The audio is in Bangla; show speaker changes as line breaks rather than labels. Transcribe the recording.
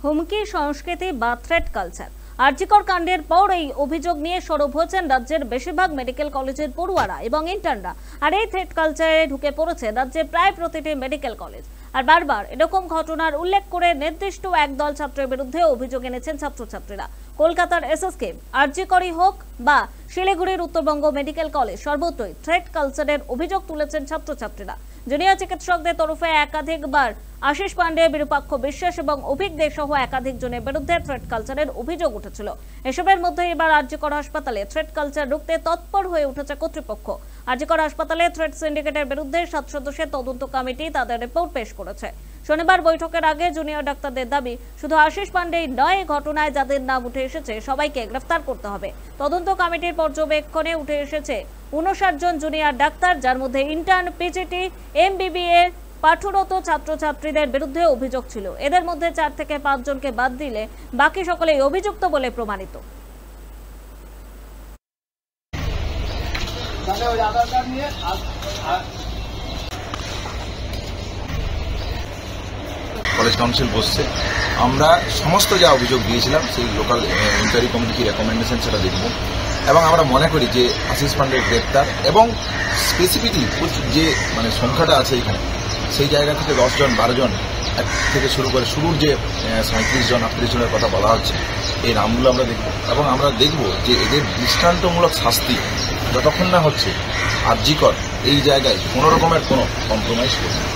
হুমকি সংস্কৃতি বা থ্রেট কালচার। আরজিকর কাণ্ডের পর এই অভিযোগ নিয়ে সরব হয়েছেন রাজ্যের বেশিরভাগ মেডিকেল কলেজের পড়ুয়ারা এবং ইন্টার্নরা। আর এই থ্রেট কালচারে ঢুকে পড়েছে রাজ্যের প্রায় প্রতিটি মেডিকেল কলেজ। আর বারবার এরকম ঘটনার উল্লেখ করে নির্দিষ্ট একদল ছাত্রের বিরুদ্ধে অভিযোগ এনেছেন ছাত্রছাত্রীরা। কলকাতার এসএসকে, আরজিকরই হোক বা শিলিগুড়ির উত্তরবঙ্গ মেডিকেল কলেজ, সর্বত্রই থ্রেট কালচারের অভিযোগ তুলেছেন ছাত্রছাত্রীরা। জুনিয়র চিকিৎসকদের তরফে একাধিকবার আশিস পান্ডে, বিরূপাক্ষ বিশ্বাস এবং অভিক দে সহ একাধিক জনের বিরুদ্ধে থ্রেট কালচারের অভিযোগ উঠেছিল। এসবের মধ্যে এবার আরজিকর হাসপাতালে থ্রেট কালচার রুখতে তৎপর হয়ে উঠেছে কর্তৃপক্ষ। আরজিকর হাসপাতালে থ্রেট সিন্ডিকেটের বিরুদ্ধে 7 সদস্যের তদন্ত কমিটি তাদের রিপোর্ট পেশ করেছে। শনিবার বৈঠকের আগে জুনিয়র ডাক্তারদের দাবি, শুধু আশিস পান্ডেই নয়, ঘটনায় যাদের নাম উঠে এসেছে সবাইকে গ্রেফতার করতে হবে। তদন্ত কমিটির পর্যবেক্ষণে উঠে এসেছে 59 জন জুনিয়র ডাক্তার, যার মধ্যে ইন্টার্ন, পিজিটি, এমবিবিএ পাঠরত ছাত্রছাত্রীদের বিরুদ্ধে অভিযোগ ছিল। এদের মধ্যে 4 থেকে 5 জনকে বাদ দিলে বাকি সকলেই অভিযুক্ত বলে প্রমাণিত।
কলেজ কাউন্সিল বসছে, আমরা সমস্ত যা অভিযোগ দিয়েছিলাম সেই লোকাল ইনকোয়ারি কমিটির রেকমেন্ডেশন সেটা দেখব এবং আমরা মনে করি যে আশিস পান্ডের গ্রেপ্তার এবং স্পেসিফিকলি যে সংখ্যাটা আছে এখানে, সেই জায়গা থেকে 10 জন 12 জন থেকে শুরু করে শুরুর যে 37 জন 38 জনের কথা বলা হচ্ছে, এই নামগুলো আমরা দেখব এবং আমরা দেখব যে এদের দৃষ্টান্তমূলক শাস্তি যতক্ষণ না হচ্ছে আরজিকর এই জায়গায় কোনো রকমের কোনো কম্প্রোমাইজ করবে না।